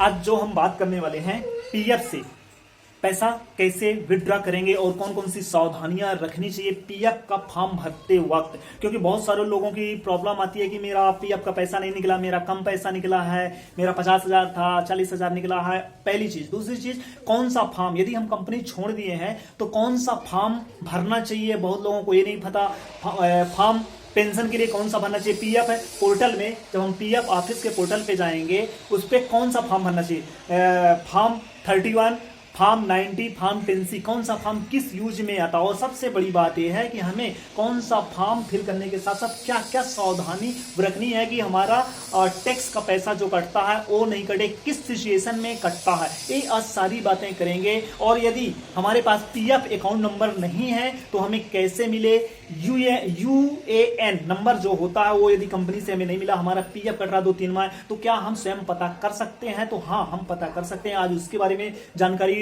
आज जो हम बात करने वाले हैं पीएफ से पैसा कैसे विड्रॉ करेंगे और कौन कौन सी सावधानियां रखनी चाहिए पीएफ का फॉर्म भरते वक्त, क्योंकि बहुत सारे लोगों की प्रॉब्लम आती है कि मेरा पीएफ का पैसा नहीं निकला, मेरा कम पैसा निकला है, मेरा 50,000 था 40,000 निकला है। पहली चीज। दूसरी चीज, कौन सा फॉर्म, यदि हम कंपनी छोड़ दिए हैं तो कौन सा फॉर्म भरना चाहिए। बहुत लोगों को ये नहीं पता फॉर्म पेंशन के लिए कौन सा भरना चाहिए। पीएफ है पोर्टल में, जब हम पीएफ ऑफिस के पोर्टल पे जाएंगे उस पर कौन सा फॉर्म भरना चाहिए। फॉर्म 31, फॉर्म 90, फॉर्म 10C, कौन सा फॉर्म किस यूज में आता है। और सबसे बड़ी बात यह है कि हमें कौन सा फॉर्म फिल करने के साथ साथ क्या क्या सावधानी रखनी है कि हमारा टैक्स का पैसा जो कटता है वो नहीं कटे, किस सिचुएशन में कटता है। ये आज सारी बातें करेंगे। और यदि हमारे पास पीएफ अकाउंट नंबर नहीं है तो हमें कैसे मिले। यूएएन नंबर जो होता है वो यदि कंपनी से हमें नहीं मिला, हमारा पीएफ कट रहा 2-3 माह, तो क्या हम स्वयं पता कर सकते हैं। तो हाँ, हम पता कर सकते हैं। आज उसके बारे में जानकारी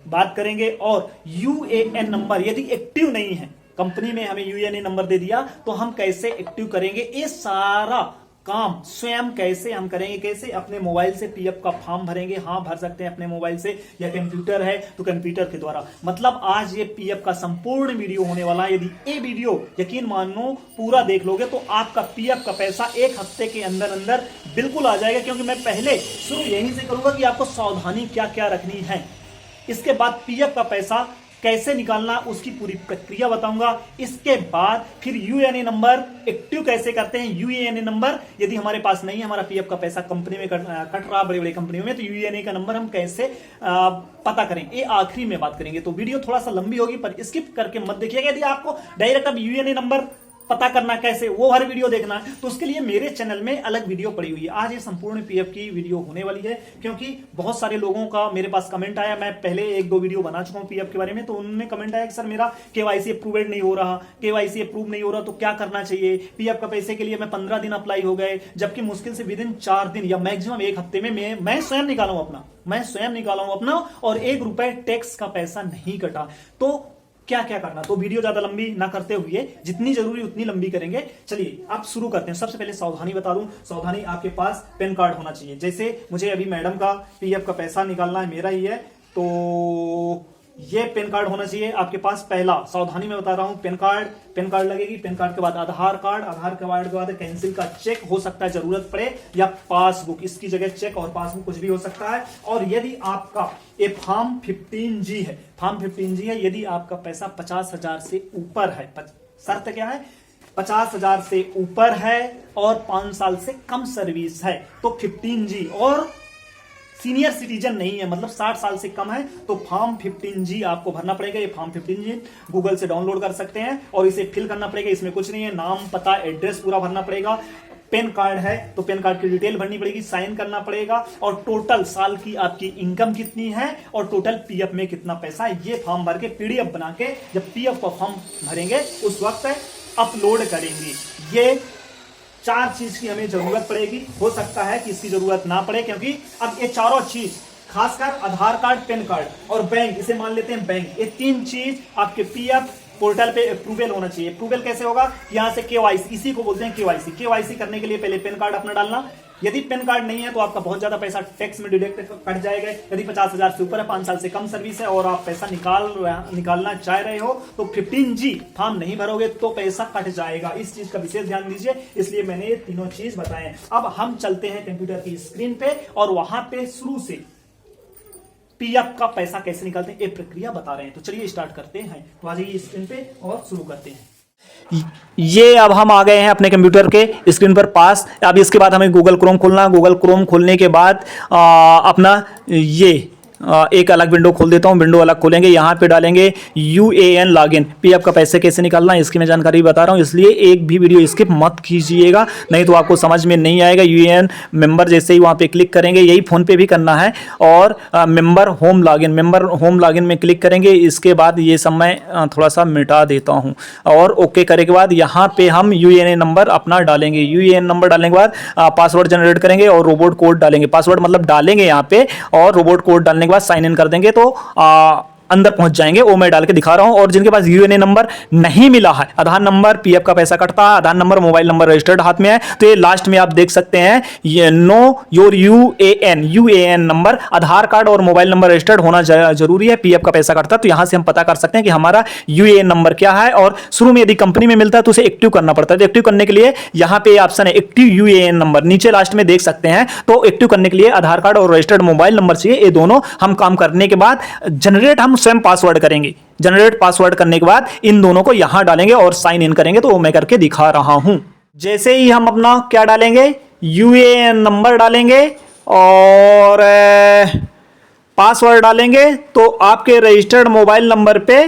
बात करेंगे। और यूएएन नंबर यदि एक्टिव नहीं है, कंपनी में हमें यूएएन नंबर दे दिया तो हम कैसे एक्टिव करेंगे, ये सारा काम स्वयं कैसे हम करेंगे। कैसे अपने मोबाइल से पीएफ का फॉर्म भरेंगे। हाँ, भर सकते हैं अपने मोबाइल से, या कंप्यूटर है तो कंप्यूटर के द्वारा। मतलब आज ये पीएफ का संपूर्ण वीडियो होने वाला है। यदि ये वीडियो यकीन मानो पूरा देख लोगे तो आपका पीएफ का पैसा 1 हफ्ते के अंदर अंदर बिल्कुल आ जाएगा। क्योंकि मैं पहले शुरू यहीं से करूंगा कि आपको सावधानी क्या क्या रखनी है, इसके बाद पीएफ का पैसा कैसे निकालना उसकी पूरी प्रक्रिया बताऊंगा। इसके बाद फिर यूएएन नंबर एक्टिव कैसे करते हैं। यूएएन नंबर यदि हमारे पास नहीं है, हमारा पीएफ का पैसा कंपनी में कट रहा बड़ी बड़ी कंपनियों में, तो यूएएन का नंबर हम कैसे पता करें, ये आखिरी में बात करेंगे। तो वीडियो थोड़ा सा लंबी होगी पर स्किप करके मत देखिएगा। यदि आपको डायरेक्ट अब यूएएन नंबर पता करना कैसे, वो हर वीडियो देखना है, तो उसके लिए मेरे चैनल में अलग वीडियो पड़ी हुई है। आज ये संपूर्ण पीएफ की वीडियो होने वाली है, क्योंकि बहुत सारे लोगों का मेरे पास कमेंट आया। मैं पहले 1-2 वीडियो बना चुका हूं पीएफ के बारे में, तो उनमें कमेंट आया कि सर मेरा केवाईसी अप्रूवेड नहीं हो रहा, केवाईसी अप्रूव नहीं हो रहा, तो क्या करना चाहिए। पीएफ का पैसे के लिए मैं 15 दिन अप्लाई हो गए, जबकि मुश्किल से विदिन 4 दिन या मैक्सिमम 1 हफ्ते में मैं स्वयं निकाला हूं अपना और 1 रुपए टैक्स का पैसा नहीं कटा। तो क्या क्या करना, तो वीडियो ज्यादा लंबी ना करते हुए जितनी जरूरी उतनी लंबी करेंगे। चलिए अब शुरू करते हैं। सबसे पहले सावधानी बता दूं, सावधानी आपके पास पैन कार्ड होना चाहिए। जैसे मुझे अभी मैडम का पीएफ का पैसा निकालना है, मेरा ही है, तो ये पैन कार्ड होना चाहिए आपके पास। पहला सावधानी मैं बता रहा हूं, पैन कार्ड लगेगी। पैन कार्ड के बाद आधार कार्ड के बाद कैंसिल का चेक हो सकता है जरूरत पड़े, या पासबुक, इसकी जगह चेक और पासबुक कुछ भी हो सकता है। और यदि आपका ये फॉर्म 15G है, यदि आपका पैसा 50,000 से ऊपर है, शर्त क्या है, 50,000 से ऊपर है और 5 साल से कम सर्विस है, तो 15G, और सीनियर सिटीजन नहीं है, मतलब 60 साल से कम है, तो फॉर्म 15G आपको भरना पड़ेगा। ये फॉर्म 15G गूगल से डाउनलोड कर सकते हैं और इसे फिल करना पड़ेगा। इसमें कुछ नहीं है, नाम, पता, एड्रेस पूरा भरना पड़ेगा। पैन कार्ड है तो पैन कार्ड की डिटेल भरनी पड़ेगी, साइन करना पड़ेगा, और टोटल साल की आपकी इनकम कितनी है और टोटल पीएफ में कितना पैसा है, ये फॉर्म भर के पीडीएफ बना के जब पीएफ का फॉर्म भरेंगे उस वक्त अपलोड करेंगे। ये 4 चीज की हमें जरूरत पड़ेगी। हो सकता है कि इसकी जरूरत ना पड़े, क्योंकि अब ये चारों चीज, खासकर आधार कार्ड, पैन कार्ड और बैंक, इसे मान लेते हैं बैंक, ये 3 चीज आपके पीएफ पोर्टल पे अप्रूवल होना चाहिए। अप्रूवल कैसे होगा, यहां से केवाईसी, इसी को बोलते हैं केवाईसी करने के लिए पहले पैन कार्ड अपना डालना। यदि पैन कार्ड नहीं है तो आपका बहुत ज्यादा पैसा टैक्स में डिडक्ट कट जाएगा। यदि 50,000 से ऊपर है, 5 साल से कम सर्विस है और आप पैसा निकालना चाह रहे हो, तो 15G फॉर्म नहीं भरोगे तो पैसा कट जाएगा। इस चीज का विशेष ध्यान दीजिए, इसलिए मैंने ये तीनों चीज बताए। अब हम चलते हैं कंप्यूटर की स्क्रीन पे और वहां पे शुरू से पीएफ का पैसा कैसे निकालते हैं ये प्रक्रिया बता रहे हैं। तो चलिए स्टार्ट करते हैं। तो आ जाइए स्क्रीन पे और शुरू करते हैं। ये अब हम आ गए हैं अपने कंप्यूटर के स्क्रीन पर पास। अब इसके बाद हमें गूगल क्रोम खोलना। गूगल क्रोम खोलने के बाद अपना ये एक अलग विंडो खोल देता हूं। विंडो अलग खोलेंगे, यहाँ पे डालेंगे यूएएन लॉगिन। पीएफ का पैसे कैसे निकालना है इसकी मैं जानकारी बता रहा हूँ, इसलिए एक भी वीडियो स्किप मत कीजिएगा, नहीं तो आपको समझ में नहीं आएगा। यूएएन मेंबर जैसे ही वहाँ पे क्लिक करेंगे, यही फोन पे भी करना है, और मेंबर होम लॉगिन में क्लिक करेंगे। इसके बाद ये सब मैं थोड़ा सा मिटा देता हूँ, और ओके करने के बाद यहाँ पे हम यूएएन नंबर अपना डालेंगे। यूएएन नंबर डालने के बाद पासवर्ड जनरेट करेंगे और रोबोट कोड डालेंगे। पासवर्ड मतलब डालेंगे यहाँ पे, और रोबोट कोड डालने के बाद साइन इन कर देंगे। तो अंदर पहुंच जाएंगे, वो मैं डाल के दिखा रहा हूं। और जिनके पास यूएनए नंबर नहीं मिला है, आधार नंबर, पीएफ का पैसा कटता है, आधार नंबर, मोबाइल नंबर रजिस्टर्ड हाथ में है, तो ये लास्ट में आप देख सकते हैं, ये know your UAN number, Aadhaar card और मोबाइल नंबर रजिस्टर्ड होना जरूरी है, पीएफ का पैसा कटता है। तो यहां से हम पता कर सकते हैं कि हमारा यूएएन नंबर क्या है। और शुरू में यदि कंपनी में मिलता है तो उसे एक्टिव करना पड़ता है। तो एक्टिव करने के लिए यहां पे ऑप्शन है एक्टिव यूएएन नंबर, नीचे लास्ट में देख सकते हैं। तो एक्टिव करने के लिए आधार कार्ड और रजिस्टर्ड मोबाइल नंबर चाहिए। ये दोनों हम काम करने के बाद जनरेट हम स्वयं पासवर्ड करेंगे। जनरेट पासवर्ड करने के बाद इन दोनों को यहां डालेंगे और साइन इन करेंगे। तो वो मैं करके दिखा रहा हूं। जैसे ही हम अपना क्या डालेंगे, यूएएन नंबर डालेंगे और पासवर्ड डालेंगे, तो आपके रजिस्टर्ड मोबाइल नंबर पे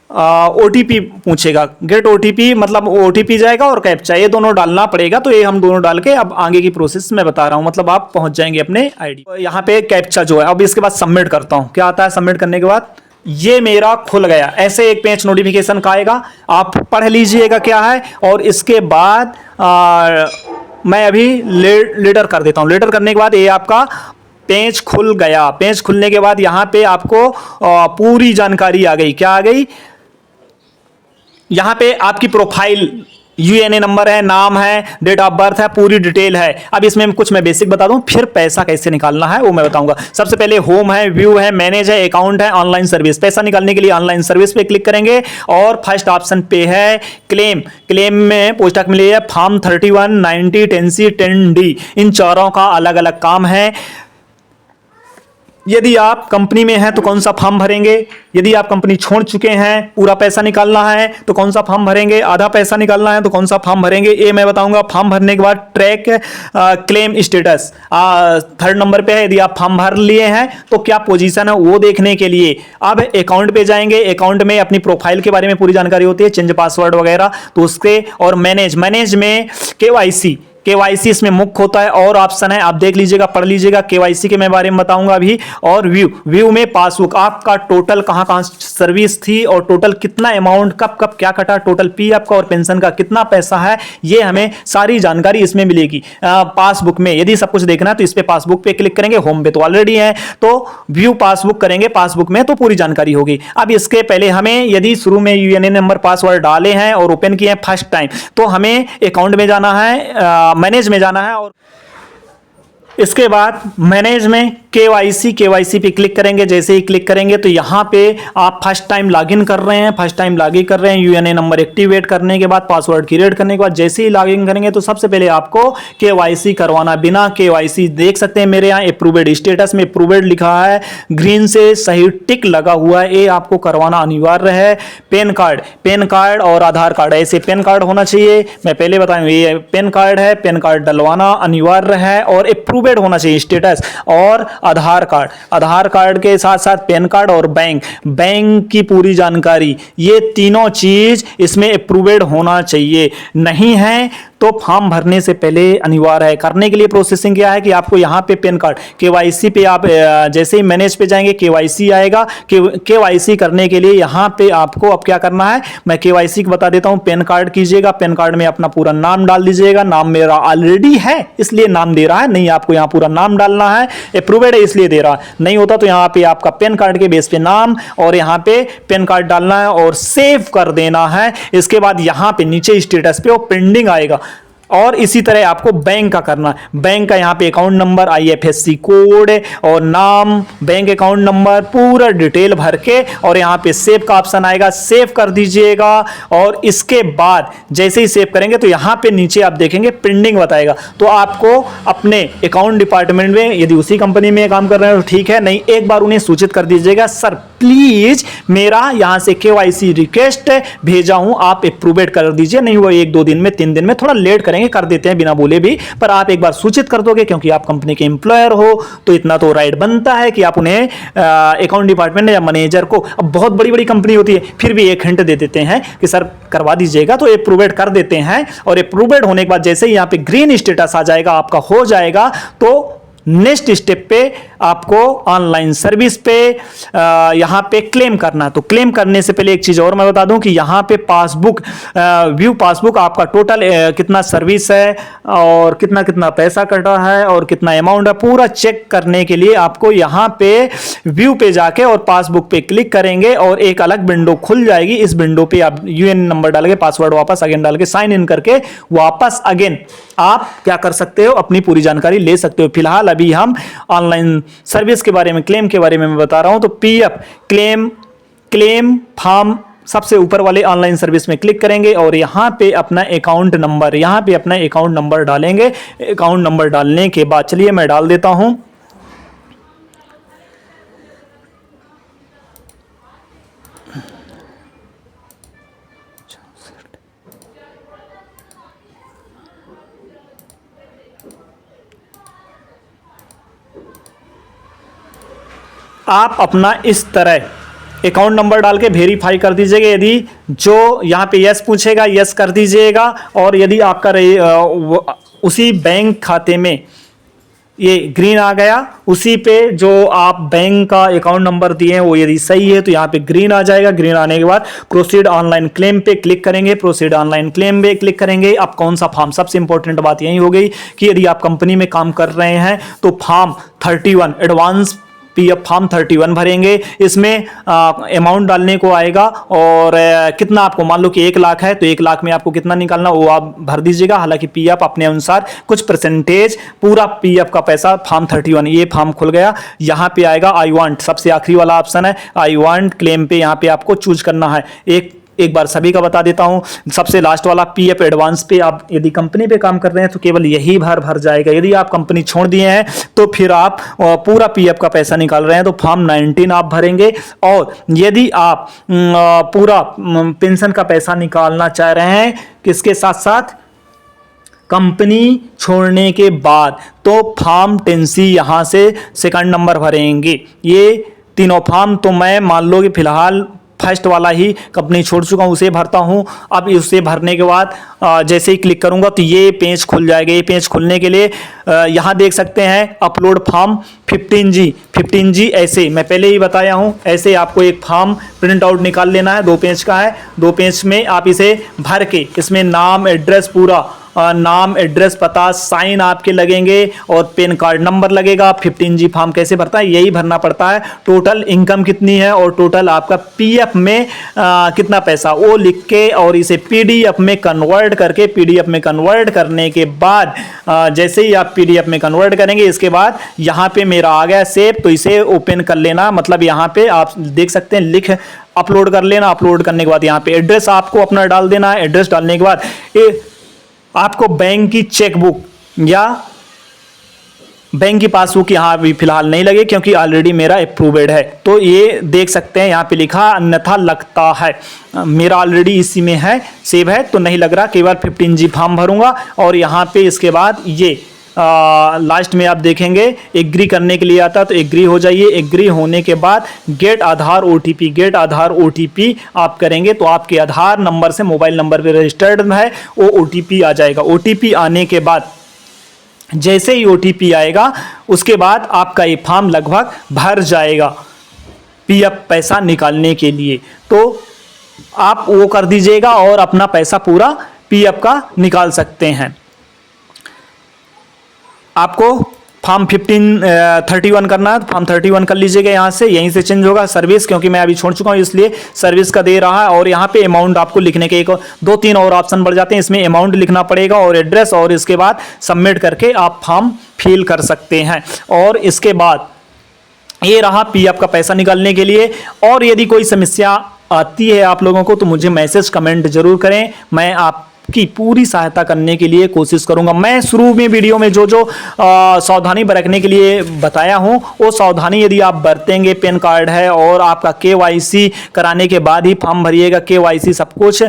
ओटीपी पूछेगा। गेट ओटीपी मतलब ओटीपी जाएगा और कैप्चा, ये दोनों डालना पड़ेगा। तो ये हम दोनों डाल के अब आगे की प्रोसेस मैं बता रहा हूं, मतलब आप पहुंच जाएंगे अपने आईडी। तो यहाँ पे कैप्चा जो है, अब इसके बाद सबमिट करता हूं। क्या आता है सबमिट करने के बाद, ये मेरा खुल गया। ऐसे एक पेज नोटिफिकेशन का आएगा, आप पढ़ लीजिएगा क्या है। और इसके बाद मैं अभी लेटर कर देता हूं। लेटर करने के बाद ये आपका पेज खुल गया। पेज खुलने के बाद यहाँ पे आपको पूरी जानकारी आ गई। क्या आ गई, यहाँ पे आपकी प्रोफाइल, यूएनए नंबर है, नाम है, डेट ऑफ बर्थ है, पूरी डिटेल है। अब इसमें कुछ मैं बेसिक बता दूं, फिर पैसा कैसे निकालना है वो मैं बताऊंगा। सबसे पहले होम है, व्यू है, मैनेज है, अकाउंट है, ऑनलाइन सर्विस। पैसा निकालने के लिए ऑनलाइन सर्विस पे क्लिक करेंगे और फर्स्ट ऑप्शन पे है क्लेम। क्लेम में पोस्टक मिली है फॉर्म 31, 90, 10C, 10D। इन चारों का अलग अलग काम है। यदि आप कंपनी में हैं तो कौन सा फॉर्म भरेंगे, यदि आप कंपनी छोड़ चुके हैं, पूरा पैसा निकालना है तो कौन सा फॉर्म भरेंगे, आधा पैसा निकालना है तो कौन सा फॉर्म भरेंगे, ये मैं बताऊंगा। फॉर्म भरने के बाद track claim status 3rd number पे है। यदि आप फॉर्म भर लिए हैं तो क्या पोजीशन है वो देखने के लिए अब अकाउंट पे जाएंगे। अकाउंट में अपनी प्रोफाइल के बारे में पूरी जानकारी होती है, चेंज पासवर्ड वगैरह, तो उसके। और मैनेज में केवाईसी इसमें मुख्य होता है। और ऑप्शन है, आप देख लीजिएगा, पढ़ लीजिएगा। केवाईसी के मैं बारे में बताऊंगा अभी। और व्यू में पासबुक, आपका टोटल कहां कहां सर्विस थी और टोटल कितना अमाउंट, कब कब क्या कटा, टोटल पीएफ का और पेंशन का कितना पैसा है, ये हमें सारी जानकारी इसमें मिलेगी पासबुक में। यदि सब कुछ देखना है तो इस पे पासबुक पे क्लिक करेंगे। होम पे तो ऑलरेडी है, तो व्यू पासबुक करेंगे, पासबुक में तो पूरी जानकारी होगी। अब इसके पहले हमें, यदि शुरू में यूएनए नंबर पासवर्ड डाले हैं और ओपन किए हैं फर्स्ट टाइम, तो हमें अकाउंट में जाना है, मैनेज में जाना है। और इसके बाद मैनेज में केवाईसी पे क्लिक करेंगे। जैसे ही क्लिक करेंगे तो यहाँ पे आप फर्स्ट टाइम लॉगिन कर रहे हैं, यूएनए नंबर एक्टिवेट करने के बाद, पासवर्ड क्रिएट करने के बाद, जैसे ही लॉगिन करेंगे तो सबसे पहले आपको केवाईसी करवाना। बिना केवाईसी देख सकते हैं मेरे यहाँ अप्रूव्ड स्टेटस में अप्रूव्ड लिखा है, ग्रीन से सही टिक लगा हुआ है, ये आपको करवाना अनिवार्य है। पेन कार्ड और आधार कार्ड, ऐसे पेन कार्ड होना चाहिए। मैं पहले बताऊं, ये पेन कार्ड है, पेन कार्ड डलवाना अनिवार्य है और अप्रूव्ड होना चाहिए स्टेटस। और आधार कार्ड के साथ साथ पेन कार्ड और बैंक की पूरी जानकारी, ये तीनों चीज इसमें अप्रूव्ड होना चाहिए। नहीं है तो फॉर्म भरने से पहले अनिवार्य है। करने के लिए प्रोसेसिंग क्या है कि आपको यहाँ पे पेन कार्ड, केवाईसी पे आप जैसे ही मैनेज पे जाएंगे केवाईसी आएगा। केवाईसी करने के लिए यहाँ पे आपको अब क्या करना है, मैं केवाईसी बता देता हूँ। पेन कार्ड कीजिएगा, पेन कार्ड में अपना पूरा नाम डाल दीजिएगा। नाम मेरा ऑलरेडी है इसलिए नाम दे रहा है, नहीं आपको यहाँ पूरा नाम डालना है। अप्रूव्ड है इसलिए दे रहा है, नहीं होता तो यहाँ पे आपका पेन कार्ड के बेस पे नाम और यहाँ पे पेन कार्ड डालना है और सेव कर देना है। इसके बाद यहाँ पे नीचे स्टेटस पे वो पेंडिंग आएगा। और इसी तरह आपको बैंक का करना है। बैंक का यहाँ पे अकाउंट नंबर, आईएफएससी कोड और नाम, बैंक अकाउंट नंबर, पूरा डिटेल भर के और यहाँ पे सेव का ऑप्शन आएगा, सेव कर दीजिएगा। और इसके बाद जैसे ही सेव करेंगे तो यहाँ पे नीचे आप देखेंगे पेंडिंग बताएगा। तो आपको अपने अकाउंट डिपार्टमेंट में, यदि उसी कंपनी में काम कर रहे हैं तो ठीक है, नहीं एक बार उन्हें सूचित कर दीजिएगा, सर प्लीज मेरा यहाँ से केवाईसी रिक्वेस्ट भेजा हूं, आप अप्रूव्ड कर दीजिए। नहीं वो 1-2 दिन में, 3 दिन में, थोड़ा लेट करेंगे, कर देते हैं बिना बोले भी, पर आप एक बार सूचित कर दोगे क्योंकि आप कंपनी के एम्प्लॉयर हो तो इतना तो राइट बनता है कि आप उन्हें अकाउंट डिपार्टमेंट या मैनेजर को, अब बहुत बड़ी बड़ी कंपनी होती है फिर भी एक हिंट दे देते हैं कि सर करवा दीजिएगा, तो अप्रूव्ड कर देते हैं। और अप्रूव्ड होने के बाद जैसे ही यहाँ पे ग्रीन स्टेटस आ जाएगा, आपका हो जाएगा, तो नेक्स्ट स्टेप पे आपको ऑनलाइन सर्विस पे यहाँ पे क्लेम करना है। तो क्लेम करने से पहले एक चीज़ और मैं बता दूं कि यहाँ पे पासबुक व्यू पासबुक आपका टोटल कितना सर्विस है और कितना कितना पैसा कटा है और कितना अमाउंट है, पूरा चेक करने के लिए आपको यहाँ पे व्यू पे जाके और पासबुक पे क्लिक करेंगे और एक अलग विंडो खुल जाएगी। इस विंडो पे आप यूएन नंबर डाल के पासवर्ड वापस अगेन डाल के साइन इन करके वापस अगेन आप क्या कर सकते हो, अपनी पूरी जानकारी ले सकते हो। फिलहाल अभी हम ऑनलाइन सर्विस के बारे में, क्लेम के बारे में मैं बता रहा हूं। तो पीएफ क्लेम फॉर्म सबसे ऊपर वाले ऑनलाइन सर्विस में क्लिक करेंगे और यहां पे अपना अकाउंट नंबर डालेंगे। अकाउंट नंबर डालने के बाद चलिए मैं डाल देता हूं। आप अपना इस तरह अकाउंट नंबर डाल के वेरीफाई कर दीजिएगा। यदि जो यहाँ पे यस पूछेगा यस कर दीजिएगा, और यदि आपका उसी बैंक खाते में ये ग्रीन आ गया, उसी पे जो आप बैंक का अकाउंट नंबर दिए हैं वो यदि सही है तो यहाँ पे ग्रीन आ जाएगा। ग्रीन आने के बाद प्रोसीड ऑनलाइन क्लेम पे क्लिक करेंगे। प्रोसीड ऑनलाइन क्लेम पे क्लिक करेंगे। अब कौन सा फॉर्म, सबसे इंपॉर्टेंट बात यही हो गई कि यदि आप कंपनी में काम कर रहे हैं तो फॉर्म 31 एडवांस पीएफ फॉर्म 31 भरेंगे। इसमें अमाउंट डालने को आएगा और कितना आपको, मान लो कि 1 लाख है तो 1 लाख में आपको कितना निकालना वो आप भर दीजिएगा। हालांकि पीएफ अपने अनुसार कुछ परसेंटेज, पूरा पीएफ का पैसा फॉर्म 31, ये फॉर्म खुल गया। यहाँ पे आएगा आई वांट, सबसे आखिरी वाला ऑप्शन है आई वांट क्लेम पे, यहाँ पे आपको चूज करना है। एक बार सभी का बता देता हूं। सबसे लास्ट वाला पीएफ एडवांस पे आप यदि कंपनी पे काम कर रहे हैं तो केवल यही भर जाएगा। यदि आप कंपनी छोड़ दिए हैं तो फिर आप पूरा पीएफ का पैसा निकाल रहे हैं तो फॉर्म 19 आप भरेंगे। और यदि आप पूरा पेंशन का पैसा निकालना चाह रहे हैं किसके साथ साथ, कंपनी छोड़ने के बाद, तो फॉर्म 10C यहां से सेकंड नंबर भरेंगे। ये तीनों फॉर्म तो मैं मान लो कि फिलहाल फर्स्ट वाला ही कंपनी छोड़ चुका हूं, उसे भरता हूं। अब उसे भरने के बाद जैसे ही क्लिक करूंगा तो ये पेज खुल जाएगा। ये पेज खुलने के लिए यहां देख सकते हैं अपलोड फॉर्म 15G ऐसे मैं पहले ही बताया हूं, ऐसे आपको एक फॉर्म प्रिंट आउट निकाल लेना है। 2 पेज का है, 2 पेज में आप इसे भर के इसमें नाम एड्रेस, पूरा नाम एड्रेस पता, साइन आपके लगेंगे और पैन कार्ड नंबर लगेगा। 15G फॉर्म कैसे भरता है, यही भरना पड़ता है। टोटल इनकम कितनी है और टोटल आपका पीएफ में कितना पैसा, वो लिख के और इसे पीडीएफ में कन्वर्ट करके, पीडीएफ में कन्वर्ट करने के बाद जैसे ही आप पीडीएफ में कन्वर्ट करेंगे इसके बाद यहाँ पे मेरा आ गया सेव, तो इसे ओपन कर लेना। मतलब यहाँ पे आप देख सकते हैं लिख अपलोड कर लेना। अपलोड करने के बाद यहाँ पे एड्रेस आपको अपना डाल देना है। एड्रेस डालने के बाद आपको बैंक की चेकबुक या बैंक की पासबुक यहाँ अभी फिलहाल नहीं लगे क्योंकि ऑलरेडी मेरा अप्रूव्ड है। तो ये देख सकते हैं यहाँ पे लिखा अन्यथा लगता है, मेरा ऑलरेडी इसी में है, सेव है तो नहीं लग रहा। केवल 15G फॉर्म भरूंगा और यहाँ पे इसके बाद ये लास्ट में आप देखेंगे एग्री करने के लिए आता है तो एग्री हो जाइए। एग्री होने के बाद गेट आधार ओटीपी आप करेंगे तो आपके आधार नंबर से मोबाइल नंबर पे रजिस्टर्ड है वो ओटीपी आ जाएगा। ओटीपी आने के बाद जैसे ही ओटीपी आएगा उसके बाद आपका ये फॉर्म लगभग भर जाएगा पीएफ पैसा निकालने के लिए। तो आप वो कर दीजिएगा और अपना पैसा पूरा पीएफ का निकाल सकते हैं। आपको फॉर्म 31 करना है तो फॉर्म 31 कर लीजिएगा। यहाँ से यहीं से चेंज होगा सर्विस, क्योंकि मैं अभी छोड़ चुका हूँ इसलिए सर्विस का दे रहा है। और यहाँ पे अमाउंट आपको लिखने के 2-3 और ऑप्शन बढ़ जाते हैं, इसमें अमाउंट लिखना पड़ेगा और एड्रेस, और इसके बाद सबमिट करके आप फॉर्म फिल कर सकते हैं। और इसके बाद ये रहा पीएफ का पैसा निकालने के लिए। और यदि कोई समस्या आती है आप लोगों को तो मुझे मैसेज कमेंट जरूर करें, मैं आपकी पूरी सहायता करने के लिए कोशिश करूंगा। मैं शुरू में वीडियो में जो सावधानी बरतने के लिए बताया हूं वो सावधानी यदि आप बरतेंगे, पैन कार्ड है और आपका केवाईसी कराने के बाद ही फॉर्म भरिएगा, केवाईसी सब कुछ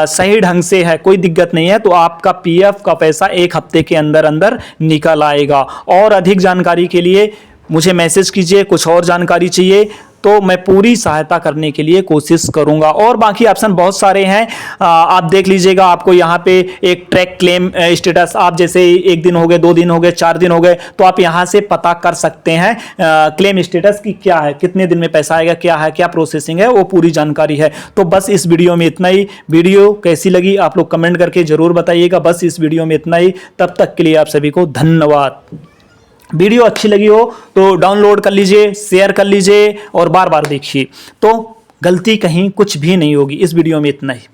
सही ढंग से है, कोई दिक्कत नहीं है, तो आपका पीएफ का पैसा 1 हफ्ते के अंदर अंदर निकल आएगा। और अधिक जानकारी के लिए मुझे मैसेज कीजिए, कुछ और जानकारी चाहिए तो मैं पूरी सहायता करने के लिए कोशिश करूंगा। और बाकी ऑप्शन बहुत सारे हैं, आप देख लीजिएगा। आपको यहाँ पे एक ट्रैक क्लेम स्टेटस, आप जैसे 1 दिन हो गए, 2 दिन हो गए, 4 दिन हो गए, तो आप यहाँ से पता कर सकते हैं क्लेम स्टेटस की क्या है, कितने दिन में पैसा आएगा, क्या है, क्या प्रोसेसिंग है, वो पूरी जानकारी है। तो बस इस वीडियो में इतना ही। वीडियो कैसी लगी आप लोग कमेंट करके जरूर बताइएगा। बस इस वीडियो में इतना ही। तब तक के लिए आप सभी को धन्यवाद। वीडियो अच्छी लगी हो तो डाउनलोड कर लीजिए, शेयर कर लीजिए और बार बार देखिए, तो गलती कहीं कुछ भी नहीं होगी। इस वीडियो में इतना ही।